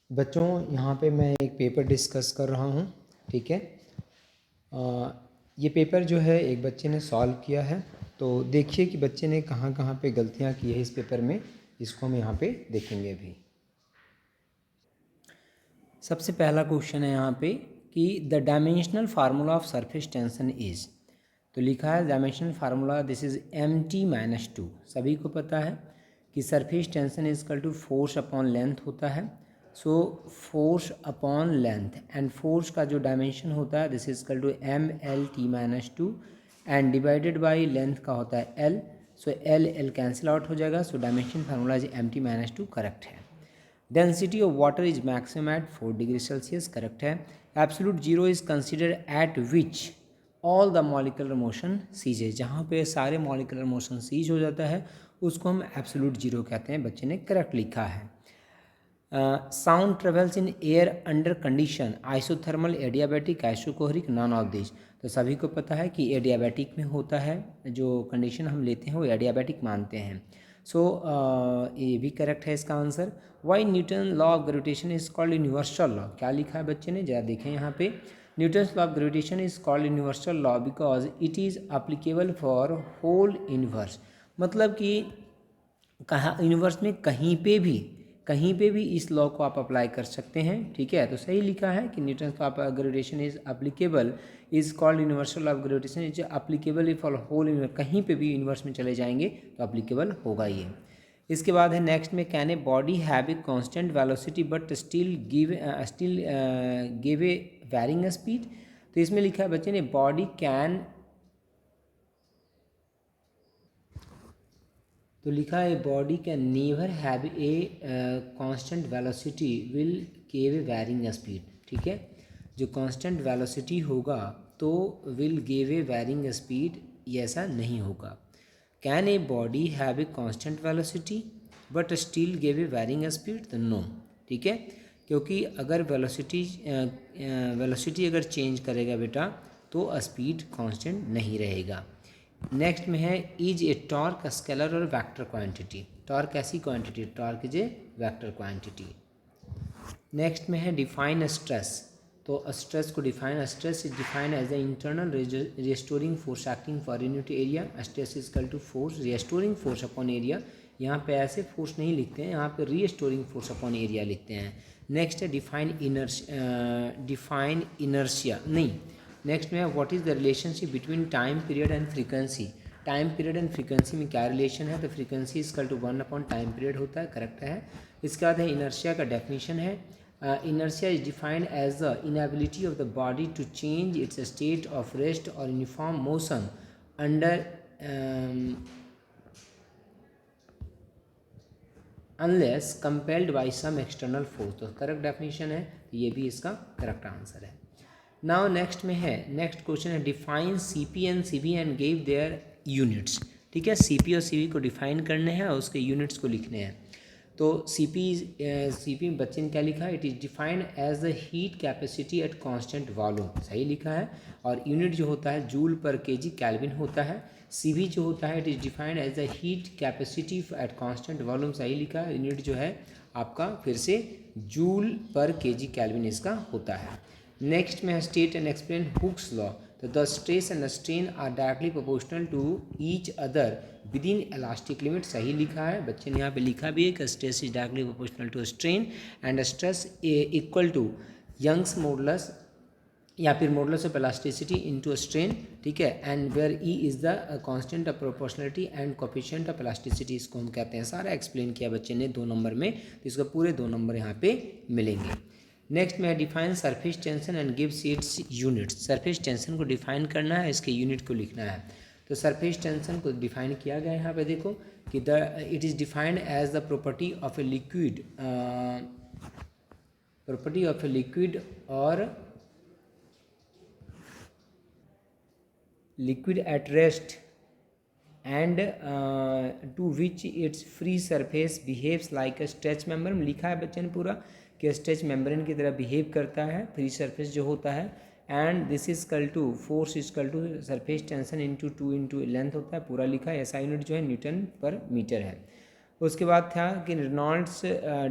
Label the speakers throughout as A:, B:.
A: बच्चों यहाँ पे मैं एक पेपर डिस्कस कर रहा हूँ, ठीक है। ये पेपर जो है एक बच्चे ने सॉल्व किया है, तो देखिए कि बच्चे ने कहाँ कहाँ पे गलतियाँ की है इस पेपर में, इसको हम यहाँ पे देखेंगे अभी। सबसे पहला क्वेश्चन है यहाँ पे कि the dimensional formula of surface tension is, तो लिखा है dimensional formula this is mt-2। सभी को पता है कि surface tension is equal to force upon length होता है। So force upon length and force का जो डायमेंशन होता है this is equal to mlt-2 and divided by length का होता है l। So l cancel out हो जाएगा। So dimension formula is mt-2 correct है। Density of water is maximum at 4 degree Celsius correct है। Absolute zero is considered at which all the molecular motion सीजेज, जहाँ पे सारे मॉलिक्यूलर मोशन सीज हो जाता है उसको हम एब्सोल्यूट जीरो कहते हैं। बच्चे ने करेक्ट लिखा है। Sound travels in air under condition isothermal, adiabatic, isochoric, none of this. तो सभी को पता है कि एडियाबैटिक में होता है, जो कंडीशन हम लेते हैं वो एडियाबैटिक मानते हैं। सो ये भी करेक्ट है इसका answer. Why Newton law of gravitation is called universal law, क्या लिखा है बच्चे ने, जरा देखें यहाँ पे। Newton's law of gravitation is called universal law because it is applicable for whole universe. मतलब कि कहाँ यूनिवर्स में कहीं पे भी इस लॉ को आप अप्लाई कर सकते हैं, ठीक है। तो सही लिखा है कि Newton law of gravitation is applicable, is called universal law of gravitation is applicable for whole universe. कहीं पे भी यूनिवर्स में चले जाएंगे तो अप्लीकेबल होगा ये। इसके बाद है नेक्स्ट में, can a body have a constant velocity but still give a varying speed. तो इसमें लिखा है बच्चे ने बॉडी कैन, तो लिखा है body can never have a constant velocity will give a varying speed, ठीक है। जो कांस्टेंट वेलोसिटी होगा तो will give a varying speed, ये ऐसा नहीं होगा। Can a body have a constant velocity but still give a varying speed, तो नो, ठीक है। क्योंकि अगर वेलोसिटी अगर चेंज करेगा बेटा तो स्पीड कांस्टेंट नहीं रहेगा। नेक्स्ट में है इज ए टॉर्क स्केलर और वेक्टर क्वांटिटी। टॉर्क ऐसी quantity, torque is a vector quantity. Next में है डिफाइन स्ट्रेस। तो स्ट्रेस को define, stress is define as the internal restoring force acting for unit area. Stress is equal to force restoring force upon area. यहाँ पे ऐसे force नहीं लिखते हैं, यहाँ पे रिस्टोरिंग फोर्स अपॉन एरिया लिखते हैं। नेक्स्ट है डिफाइन इनर्शिया नहीं। नेक्स्ट में what is the relationship between time period and frequency. Time period and frequency में क्या रिलेशन है, तो frequency is equal to 1 upon time period होता है, करेक्ट है। इसके बाद है इनर्शिया का डेफिनेशन है, inertia is defined as the inability of the body to change its state of rest और uniform motion under unless compelled by some external force. तो करेक्ट डेफिनेशन है, ये भी इसका करेक्ट आंसर है। नाउ नेक्स्ट में है, नेक्स्ट क्वेश्चन है define CP and CV and give their units, ठीक है। सीपी और सीवी को डिफाइन करने हैं और उसके यूनिट्स को लिखने हैं। तो सीपी बच्चे ने क्या लिखा है, it is defined as the heat capacity at constant volume, सही लिखा है। और यूनिट जो होता है जूल पर केजी केल्विन होता है। सीवी जो होता है it is defined as the heat capacity at constant volume, सही लिखा है। यूनिट जो है आपका फिर से जूल पर केजी केल्विन इसका होता है। नेक्स्ट में है state and explain Hooke's law. तो the stress and strain are directly proportional to each other within elastic limit, सही लिखा है। बच्चे ने यहाँ पे लिखा भी है कि stress is directly proportional to strain and stress equal to Young's modulus या फिर modulus of elasticity into strain, ठीक है। And where E is the constant of proportionality and coefficient of elasticity, इसको हम कहते हैं। सारा एक्सप्लेन किया बच्चे ने 2 नंबर में, तो इसका पूरे 2 नंबर यहाँ पे मिलेंगे। नेक्स्ट में define surface tension and gives it's units. Surface tension को डिफाइन करना है, इसके यूनिट को लिखना है। तो सरफेस टेंशन को डिफाइन किया गया है यहाँ पे, देखो कि it is defined as the property of a liquid, property of a liquid और liquid at rest and to which its free surface behaves like a stretch member. लिखा है बच्चे ने पूरा कि स्ट्रेच मेम्ब्रेन की तरह बिहेव करता है फ्री सरफेस जो होता है। And this is equal to force is equal to surface tension into 2 into length होता है, पूरा लिखा है। ऐसा यूनिट जो है न्यूटन पर मीटर है। उसके बाद था कि Reynolds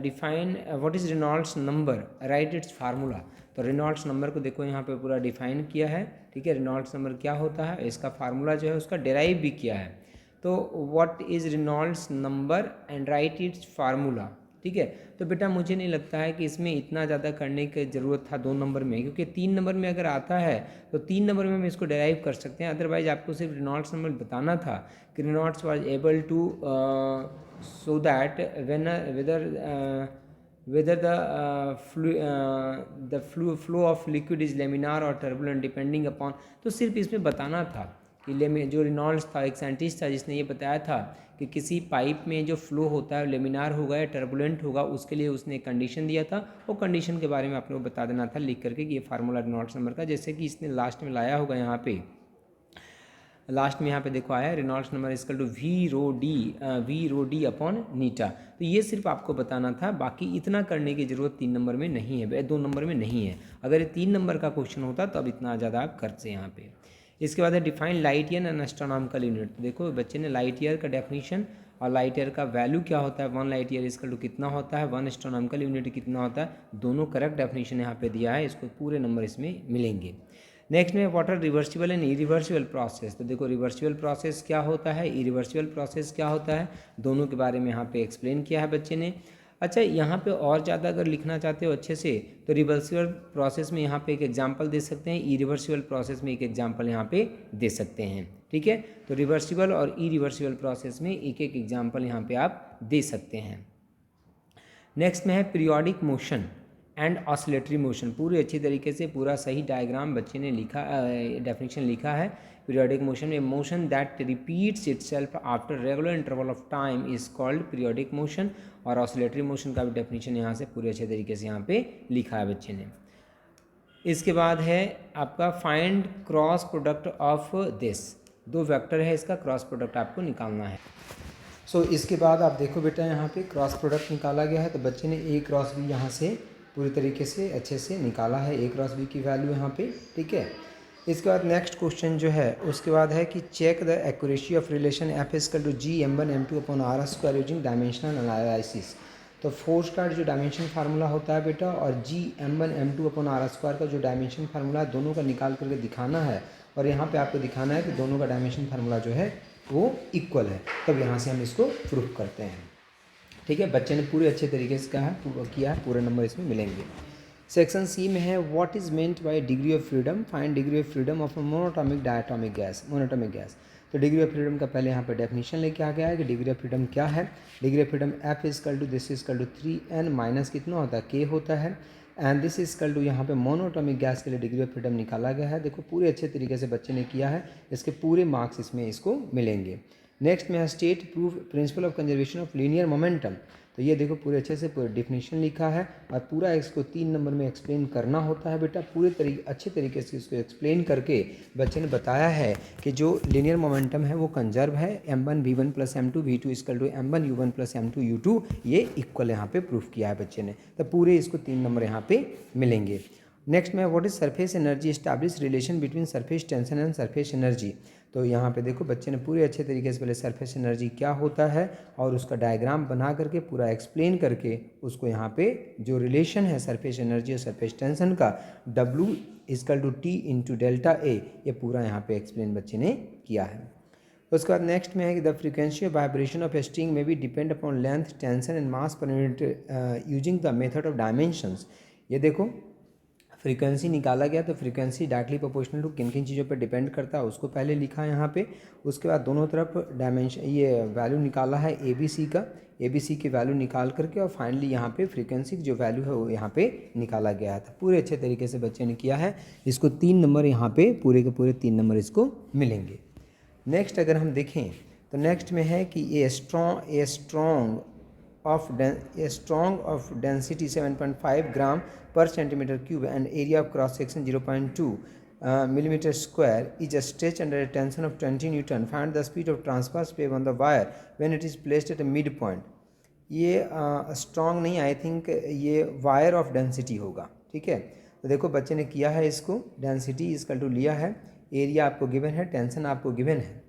A: define what is Reynolds number, right it's formula. तो रेनॉल्ड्स नंबर को देखो यहाँ पे पूरा डिफाइन किया है, ठीक है। रेनॉल्ड्स नंबर क्या होता है, इसका फार्मूला जो है उसका डेराइव भी किया है। तो what is Reynolds number and right it's formula, ठीक है। तो बेटा मुझे नहीं लगता है कि इसमें इतना ज़्यादा करने की ज़रूरत था 2 नंबर में, क्योंकि 3 नंबर में अगर आता है तो 3 नंबर में हम इसको डेराइव कर सकते हैं। अदरवाइज आपको सिर्फ रेनॉल्ड्स नंबर बताना था कि Reynolds was able to show that whether the flow of liquid is laminar or turbulent depending upon, तो सिर्फ इसमें बताना था कि जो रेनॉल्ड्स था एक साइंटिस्ट था जिसने ये बताया था कि किसी पाइप में जो फ्लो होता है लेमिनार होगा या टर्बुलेंट होगा, उसके लिए उसने एक कंडीशन दिया था। वो कंडीशन के बारे में आप लोग बता देना था लिख करके कि ये फार्मूला रेनॉल्ड्स नंबर का, जैसे कि इसने लास्ट में लाया होगा यहाँ पे, लास्ट में यहाँ पे देखो आया Reynolds number equal to V rho D upon eta. तो ये सिर्फ आपको बताना था, बाकी इतना करने की ज़रूरत 3 नंबर में नहीं है, 2 नंबर में नहीं है। अगर ये 3 नंबर का क्वेश्चन होता तो अब इतना ज़्यादा आप करते यहाँ पे। इसके बाद है define light year and astronomical unit. तो देखो बच्चे ने लाइट ईयर का डेफिनेशन और लाइट ईयर का वैल्यू क्या होता है, 1 लाइट ईयर इक्वल टू कितना होता है, 1 एस्ट्रोनॉमिकल यूनिट कितना होता है, दोनों करेक्ट डेफिनेशन यहाँ पे दिया है, इसको पूरे नंबर इसमें मिलेंगे। नेक्स्ट में what are reversible and irreversible process. तो देखो रिवर्सिबल प्रोसेस क्या होता है, इरिवर्सिबल प्रोसेस क्या होता है, दोनों के बारे में यहाँ पे एक्सप्लेन किया है बच्चे ने। अच्छा यहाँ पे और ज़्यादा अगर लिखना चाहते हो अच्छे से तो रिवर्सिबल प्रोसेस में यहाँ पे एक एग्जांपल दे सकते हैं, इरिवर्सिबल प्रोसेस में एक एग्जांपल यहाँ पे दे सकते हैं, ठीक है। तो रिवर्सिबल और इरिवर्सिबल प्रोसेस में एक एक एग्जांपल यहाँ पे आप दे सकते हैं। नेक्स्ट में है periodic motion and oscillatory motion. पूरी अच्छी तरीके से पूरा सही डायग्राम बच्चे ने लिखा, डेफिनेशन लिखा है। पीरियोडिक मोशन में motion that repeats itself after regular interval of time is called periodic motion. और ऑसिलेटरी मोशन का भी डेफिनेशन यहाँ से पूरे अच्छे तरीके से यहाँ पे लिखा है बच्चे ने। इसके बाद है आपका find cross product of this, 2 vector है, इसका क्रॉस प्रोडक्ट आपको निकालना है। सो इसके बाद आप देखो बेटा यहाँ पे क्रॉस प्रोडक्ट निकाला गया है, तो बच्चे ने ए क्रॉस बी यहाँ से पूरी तरीके से अच्छे से निकाला है, ए क्रॉस बी की वैल्यू यहाँ पे, ठीक है। इसके बाद नेक्स्ट क्वेश्चन जो है उसके बाद है कि check the accuracy of relation F equal to G m1 m2 upon R square using dimensional analysis. तो फोर्स का जो डायमेंशन फार्मूला होता है बेटा और जी m1 m2 upon R square का जो डायमेंशन फार्मूला है, दोनों का निकाल करके दिखाना है। और यहाँ पे आपको दिखाना है कि दोनों का डायमेंशन फार्मूला जो है वो इक्वल है, तब यहाँ से हम इसको प्रूफ करते हैं, ठीक है। बच्चे ने पूरे अच्छे तरीके से किया है, पूरे नंबर इसमें मिलेंगे। सेक्शन सी में है what is meant by degree of freedom, find degree of freedom of monoatomic diatomic gas, monoatomic gas. तो डिग्री ऑफ फ्रीडम का पहले यहाँ पर डेफिनेशन लेके आ गया है कि डिग्री ऑफ फ्रीडम क्या है। Degree of freedom F is equal to this is equal to 3n minus कितना होता है, k होता है, एंड दिस इजकल टू यहाँ पे मोनोटॉमिक गैस के लिए डिग्री ऑफ फ्रीडम निकाला गया है। देखो पूरे अच्छे तरीके से बच्चे ने किया है, इसके पूरे मार्क्स इसमें इसको मिलेंगे। नेक्स्ट में है state proof principle of conservation of linear momentum. तो ये देखो पूरे अच्छे से पूरा डिफिनेशन लिखा है और पूरा इसको 3 नंबर में एक्सप्लेन करना होता है बेटा। पूरे अच्छे तरीके से इसको एक्सप्लेन करके बच्चे ने बताया है कि जो लीनियर मोमेंटम है वो कंजर्व है, m1 v1 plus m2 v2 equal to m1 u1 plus m2 u2, ये इक्वल यहाँ पे प्रूफ किया है बच्चे ने। तो पूरे इसको 3 नंबर यहाँ पे मिलेंगे। नेक्स्ट में what is surface energy, establish relation between surface tension and surface energy. तो यहाँ पे देखो बच्चे ने पूरे अच्छे तरीके से पहले सरफेस एनर्जी क्या होता है और उसका डायग्राम बना करके पूरा एक्सप्लेन करके उसको यहाँ पे जो रिलेशन है सरफेस एनर्जी और सरफेस टेंशन का W equal to T into delta A, ये पूरा यहाँ पे एक्सप्लेन बच्चे ने किया है। उसके बाद नेक्स्ट में है कि the frequency of vibration of string में भी depend upon length, tension and mass per unit using the method of dimensions. ये देखो फ्रीक्वेंसी निकाला गया, तो फ्रीक्वेंसी डायरेक्टली प्रोपोर्शनल टू किन किन चीज़ों पर डिपेंड करता है उसको पहले लिखा है यहाँ पे। उसके बाद दोनों तरफ डायमेंशन ये वैल्यू निकाला है ABC का, ABC की वैल्यू निकाल करके और फाइनली यहाँ पे फ्रीक्वेंसी की जो वैल्यू है वो यहाँ पे निकाला गया है। तो पूरे अच्छे तरीके से बच्चे ने किया है, इसको 3 नंबर यहाँ पे पूरे के पूरे 3 नंबर इसको मिलेंगे। नेक्स्ट अगर हम देखें तो नेक्स्ट में है कि a strong of density 7.5 gram per centimeter cube and area of cross section 0.2 millimeter square is a stretch under a tension of 20 Newton. Find the speed of transverse wave on the wire when it is placed at a midpoint. ये strong नहीं, I think ये wire of density होगा, ठीक है। तो देखो बच्चे ने किया है इसको, डेंसिटी इसका टू लिया है, एरिया आपको गिवन है, टेंशन आपको गिवन है।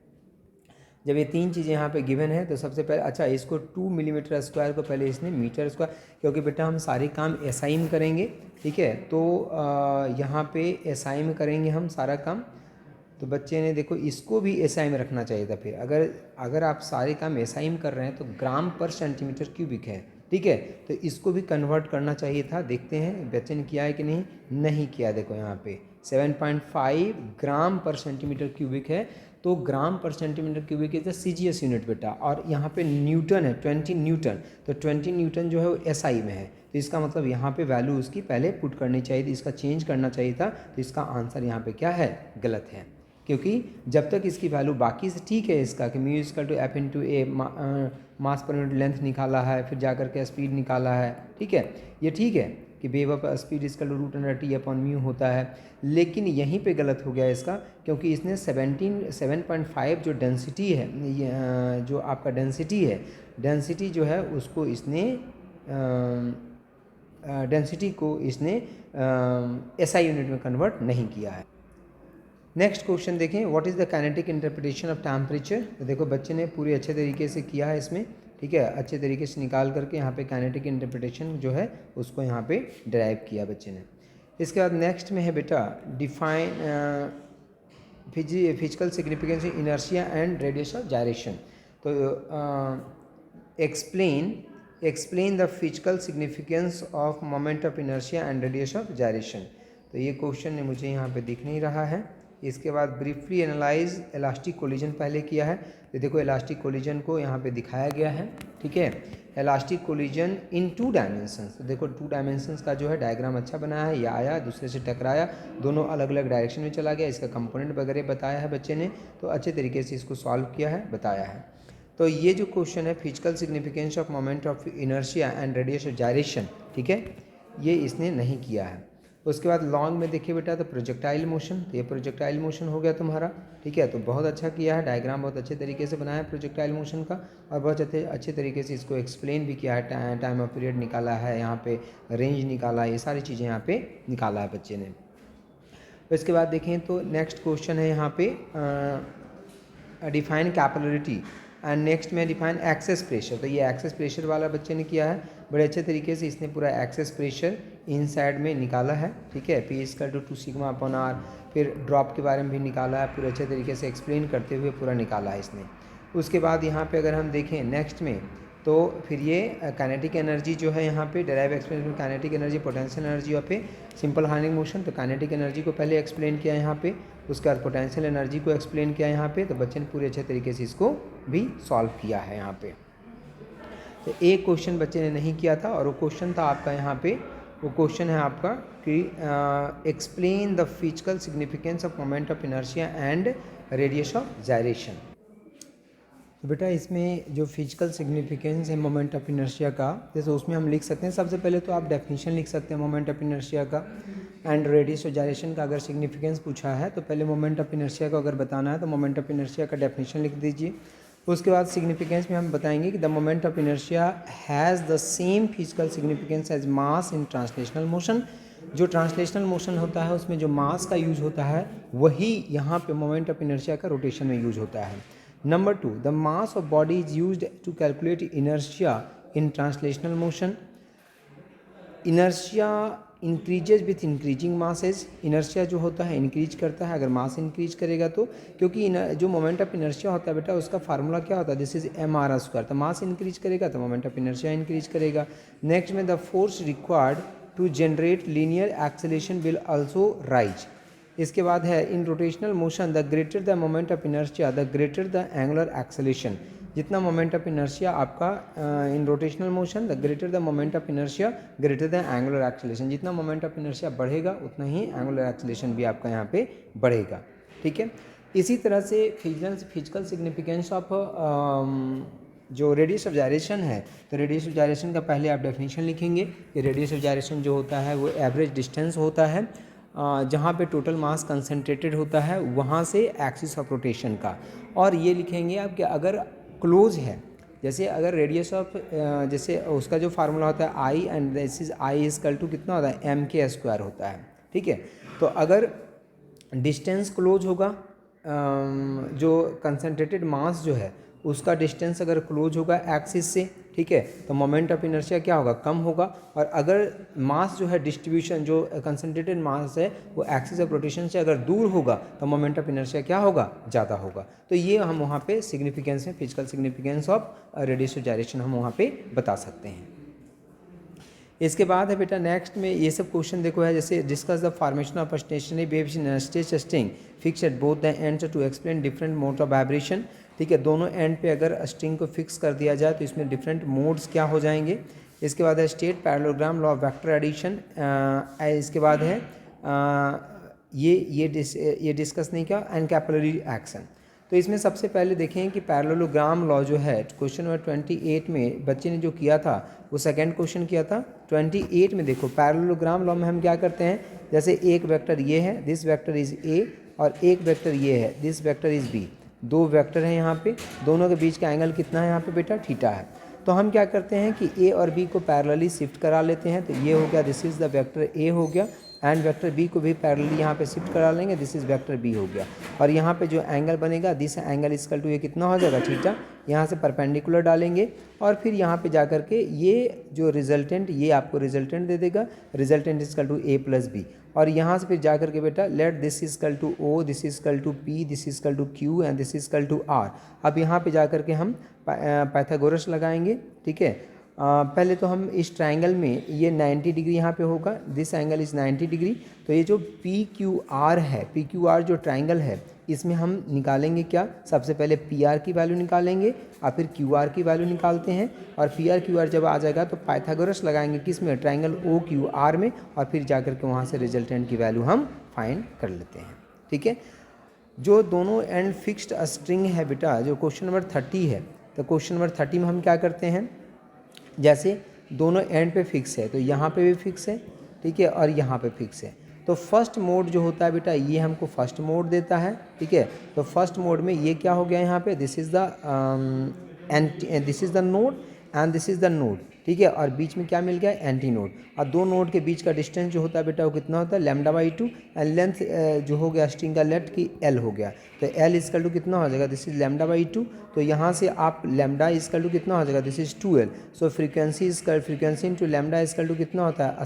A: जब ये तीन चीज़ें यहाँ पे गिवन है तो सबसे पहले अच्छा इसको 2 मिलीमीटर स्क्वायर को पहले इसने मीटर स्क्वायर, क्योंकि बेटा हम सारे काम एसआई में करेंगे, ठीक है। तो यहाँ पे एसआई में करेंगे हम सारा काम, तो बच्चे ने देखो इसको भी एसआई में रखना चाहिए था। फिर अगर आप सारे काम एसआई में कर रहे हैं तो ग्राम पर सेंटीमीटर क्यूबिक है, ठीक है, तो इसको भी कन्वर्ट करना चाहिए था। देखते हैं बच्चे ने किया है कि नहीं किया। देखो यहाँ पे 7.5 ग्राम पर सेंटीमीटर क्यूबिक है, तो ग्राम पर centimetre cubic is the CGS unit बेटा, और यहाँ पे न्यूटन है 20 न्यूटन, तो 20 न्यूटन जो है वो एसआई में है, तो इसका मतलब यहाँ पे वैल्यू उसकी पहले पुट करनी चाहिए थी, इसका चेंज करना चाहिए था। तो इसका आंसर यहाँ पे क्या है, गलत है, क्योंकि जब तक इसकी वैल्यू बाकी से ठीक है इसका कि mu equal to F into A mass per unit length निकाला है, फिर जाकर के स्पीड निकाला है, ठीक है, ये ठीक है कि wave of speed equal to root under T upon mu होता है। लेकिन यहीं पे गलत हो गया इसका, क्योंकि इसने 7.5 जो डेंसिटी है, जो आपका डेंसिटी है, डेंसिटी जो है उसको इसने डेंसिटी को इसने एसआई यूनिट में कन्वर्ट नहीं किया है। नेक्स्ट क्वेश्चन देखें, what is the kinetic interpretation of temperature. तो देखो बच्चे ने पूरे अच्छे तरीके से किया है इसमें, ठीक है, अच्छे तरीके से निकाल करके यहाँ पे काइनेटिक इंटरप्रिटेशन जो है उसको यहाँ पे डिराइव किया बच्चे ने। इसके बाद नेक्स्ट में है बेटा define physical significance inertia and radius of gyration. तो explain the physical significance of moment of inertia and radius of gyration. तो ये क्वेश्चन ने मुझे यहाँ पे दिख नहीं रहा है। इसके बाद ब्रीफली एनालाइज इलास्टिक कोलिजन पहले किया है, तो देखो इलास्टिक कोलिजन को यहाँ पे दिखाया गया है, ठीक है, इलास्टिक कोलिजन इन 2 डायमेंशंस। तो देखो 2 डायमेंशंस का जो है डायग्राम अच्छा बनाया है, या आया दूसरे से टकराया, दोनों अलग अलग डायरेक्शन में चला गया, इसका कंपोनेंट वगैरह बताया है बच्चे ने, तो अच्छे तरीके से इसको सॉल्व किया है, बताया है। तो ये जो क्वेश्चन है physical significance of moment of inertia and radius of gyration, ठीक है, ये इसने नहीं किया है। उसके बाद लॉन्ग में देखिए बेटा तो प्रोजेक्टाइल मोशन, तो ये प्रोजेक्टाइल मोशन हो गया तुम्हारा, ठीक है, तो बहुत अच्छा किया है, डायग्राम बहुत अच्छे तरीके से बनाया है प्रोजेक्टाइल मोशन का, और बहुत अच्छे तरीके से इसको एक्सप्लेन भी किया है, टाइम ऑफ पीरियड निकाला है, यहाँ पे रेंज निकाला है, ये सारी चीज़ें यहाँ पे निकाला है बच्चे ने। इसके बाद देखें तो नेक्स्ट क्वेश्चन है यहाँ पे डिफाइन कैपिलरिटी एंड नेक्स्ट में डिफाइन एक्सेस प्रेशर। तो ये एक्सेस प्रेशर वाला बच्चे ने किया है, बड़े अच्छे तरीके से इसने पूरा एक्सेस प्रेशर इन साइड में निकाला है, ठीक है, P equal to 2 sigma upon R, फिर ड्रॉप के बारे में भी निकाला है, पूरे अच्छे तरीके से एक्सप्लेन करते हुए पूरा निकाला है इसने। उसके बाद यहाँ पे अगर हम देखें नेक्स्ट में, तो फिर ये काइनेटिक एनर्जी जो है यहाँ पे derive explain kinetic energy potential energy of a simple harmonic motion. तो काइनेटिक एनर्जी को पहले एक्सप्लेन किया यहाँ पे, उसके बाद पोटेंशियल एनर्जी को एक्सप्लेन किया यहाँ पे, तो बच्चे ने पूरे अच्छे तरीके से इसको भी सॉल्व किया है यहाँ पे। तो एक क्वेश्चन बच्चे ने नहीं किया था, और वो क्वेश्चन था आपका यहाँ पे, वो क्वेश्चन है आपका कि explain the physical significance of moment of inertia and radius of gyration. तो बेटा इसमें जो फिजिकल सिग्निफिकेंस है मोमेंट ऑफ इनर्शिया का, जैसे उसमें हम लिख सकते हैं, सबसे पहले तो आप डेफिनेशन लिख सकते हैं मोमेंट ऑफ इनर्शिया का एंड रेडियस ऑफ जायरेशन का। अगर सिग्निफिकेंस पूछा है तो पहले मोमेंट ऑफ इनर्शिया को अगर बताना है तो मोमेंट ऑफ इनर्शिया का डेफिनेशन लिख दीजिए। उसके बाद सिग्निफिकेंस में हम बताएंगे कि the moment of inertia has the same physical significance as mass in translational motion. जो ट्रांसलेशनल मोशन होता है उसमें जो मास का यूज होता है वही यहाँ पे मोमेंट ऑफ इनर्शिया का रोटेशन में यूज होता है। Number 2, the mass of body is used to calculate inertia in translational motion. Inertia increases with increasing masses. Inertia जो होता है इंक्रीज करता है अगर मास इंक्रीज करेगा तो, क्योंकि जो मोमेंट ऑफ इनर्शिया होता है बेटा उसका फार्मूला क्या होता है, दिस इज mr²। तो मास इंक्रीज करेगा तो मोमेंट ऑफ इनर्शिया इंक्रीज करेगा। नेक्स्ट में the force required to generate linear acceleration will also rise. इसके बाद है in rotational motion the greater the moment of inertia the greater the angular acceleration. जितना moment of inertia आपका in rotational motion the greater the moment of inertia greater the angular acceleration. जितना moment of inertia बढ़ेगा उतना ही angular acceleration भी आपका यहाँ पे बढ़ेगा, ठीक है। इसी तरह से फिजिकल सिग्निफिकेंस ऑफ जो रेडियस ऑफ जायरेशन है, तो रेडियस ऑफ जायरेशन का पहले आप डेफिनेशन लिखेंगे कि रेडियस ऑफ जायरेशन जो होता है वो एवरेज डिस्टेंस होता है जहाँ पे टोटल मास कंसंट्रेटेड होता है वहाँ से एक्सिस ऑफ रोटेशन का। और ये लिखेंगे आप कि अगर क्लोज है, जैसे अगर रेडियस ऑफ जैसे उसका जो फार्मूला होता है I and this is I equal to कितना होता है mk² होता है, ठीक है। तो अगर डिस्टेंस क्लोज होगा जो कंसनट्रेटेड मास जो है उसका डिस्टेंस अगर क्लोज होगा एक्सिस से, ठीक है, तो मोमेंट ऑफ इनर्शिया क्या होगा, कम होगा। और अगर मास जो है डिस्ट्रीब्यूशन जो कंसनट्रेटेड मास है वो एक्सिस ऑफ रोटेशन से अगर दूर होगा तो मोमेंट ऑफ इनर्शिया क्या होगा, ज़्यादा होगा। तो ये हम वहाँ पे सिग्निफिकेंस में physical significance of radius to direction हम वहाँ पे बता सकते हैं। इसके बाद है बेटा नेक्स्ट में ये सब क्वेश्चन देखो है, जैसे discuss the formation of stationary waves in string fix at both the ends to explain different mode of vibration. ठीक है, दोनों एंड पे अगर स्ट्रिंग को फिक्स कर दिया जाए तो इसमें डिफरेंट मोड्स क्या हो जाएंगे। इसके बाद है state parallelogram law of vector addition. इसके बाद है ये डिस्कस नहीं किया, एनकैपिलरी एक्शन। तो इसमें सबसे पहले देखें कि पैरेललोग्राम लॉ जो है क्वेश्चन नंबर 28 में बच्चे ने जो किया था वो सेकंड क्वेश्चन किया था। 28 में देखो पैरेललोग्राम लॉ में हम क्या करते हैं, जैसे एक वेक्टर ये है, दिस वेक्टर इज़ ए, और एक वेक्टर ये है, दिस वेक्टर इज़ बी। दो वेक्टर हैं यहाँ पे, दोनों के बीच का एंगल कितना है यहाँ पे बेटा, थीटा है। तो हम क्या करते हैं कि ए और बी को पैरेलली शिफ्ट करा लेते हैं। तो ये हो गया, this is the vector A हो गया, एंड वेक्टर बी को भी पैरेलली यहाँ पे शिफ्ट करा लेंगे, दिस इज़ वेक्टर बी हो गया। और यहाँ पे जो एंगल बनेगा, दिस एंगल इक्वल टू ये कितना हो जाएगा, थीटा। यहाँ से परपेंडिकुलर डालेंगे और फिर यहाँ पे जा कर के ये जो रिजल्टेंट, ये आपको रिजल्टेंट दे देगा, resultant equal to A plus B. और यहाँ से फिर जा कर के बेटा let this equal to O, this equal to P, this equal to Q and this equal to R. अब यहाँ पे जा कर के हम पाइथागोरस लगाएंगे। ठीक है, पहले तो हम इस ट्रायंगल में ये 90 डिग्री यहाँ पे होगा, दिस एंगल इज़ 90 डिग्री। तो ये जो पी क्यू आर है, पी क्यू आर जो ट्रायंगल है इसमें हम निकालेंगे क्या, सबसे पहले पी आर की वैल्यू निकालेंगे और फिर क्यू आर की वैल्यू निकालते हैं। और पी आर क्यू आर जब आ जाएगा तो पाइथागोरस लगाएंगे किस में, ट्रायंगल ओ क्यू आर में, और फिर जाकर के वहाँ से रिजल्टेंट की वैल्यू हम फाइंड कर लेते हैं। ठीक है, जो दोनों एंड फिक्स्ड स्ट्रिंग है बेटा, जो क्वेश्चन नंबर 30 है, तो क्वेश्चन नंबर 30 में हम क्या करते हैं, जैसे दोनों एंड पे फिक्स है तो यहाँ पे भी फिक्स है, ठीक है, और यहाँ पे फिक्स है। तो फर्स्ट मोड जो होता है बेटा ये हमको फर्स्ट मोड देता है। ठीक है, तो फर्स्ट मोड में ये क्या हो गया यहाँ पे, this is the node and this is the node. ठीक है, और बीच में क्या मिल गया, एंटी नोड। और दो नोड के बीच का डिस्टेंस जो होता है बेटा वो कितना होता है, λ/2, एंड लेंथ जो हो गया स्ट्रिंग का लेंथ की एल हो गया। तो एल इक्वल टू कितना हो जाएगा, दिस इज λ/2। तो यहाँ से आप लैम्डा इक्वल टू कितना हो जाएगा, this is 2l। So frequency into lambda equal to कितना होता है,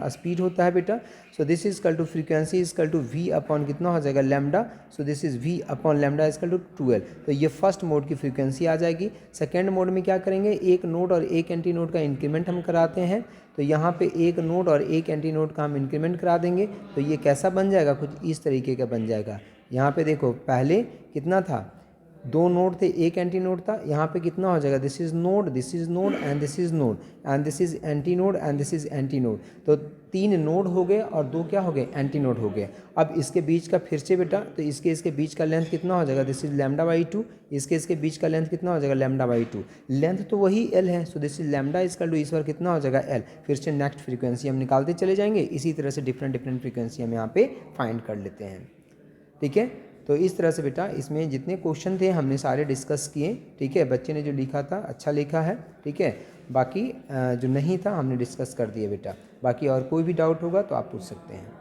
A: स्पीड होता है बेटा। So this is equal to frequency equal to v upon कितना हो जाएगा, lambda. So this is v upon lambda equal to 2l। तो ये फर्स्ट मोड की फ्रीक्वेंसी आ जाएगी। सेकेंड मोड में क्या करेंगे, एक नोड और एक एंटी नोड का इंक्रीमेंट हम कराते हैं। तो यहाँ पे एक नोड और एक एंटी नोड का हम इंक्रीमेंट करा देंगे। तो ये कैसा बन जाएगा, कुछ इस तरीके का बन जाएगा। यहाँ पे देखो पहले कितना था, दो नोड थे, एक एंटी नोड था। यहाँ पे कितना हो जाएगा, this is node and this is node and this is anti node and this is anti node. तो तीन नोड हो गए और दो क्या हो गए, एंटी नोड हो गए। अब इसके बीच का फिर से बेटा, तो इसके बीच का लेंथ कितना हो जाएगा, दिस इज λ/2। इसके बीच का लेंथ कितना हो जाएगा, λ/2। लेंथ तो वही एल है, so this is lambda equal to इस बार कितना हो जाएगा, एल। फिर से नेक्स्ट फ्रीक्वेंसी हम निकालते चले जाएंगे। इसी तरह से डिफरेंट फ्रीक्वेंसी हम यहाँ पे फाइंड कर लेते हैं। ठीक है, तो इस तरह से बेटा इसमें जितने क्वेश्चन थे हमने सारे डिस्कस किए। ठीक है, बच्चे ने जो लिखा था अच्छा लिखा है। ठीक है, बाकी जो नहीं था हमने डिस्कस कर दिए बेटा। बाकी और कोई भी डाउट होगा तो आप पूछ सकते हैं।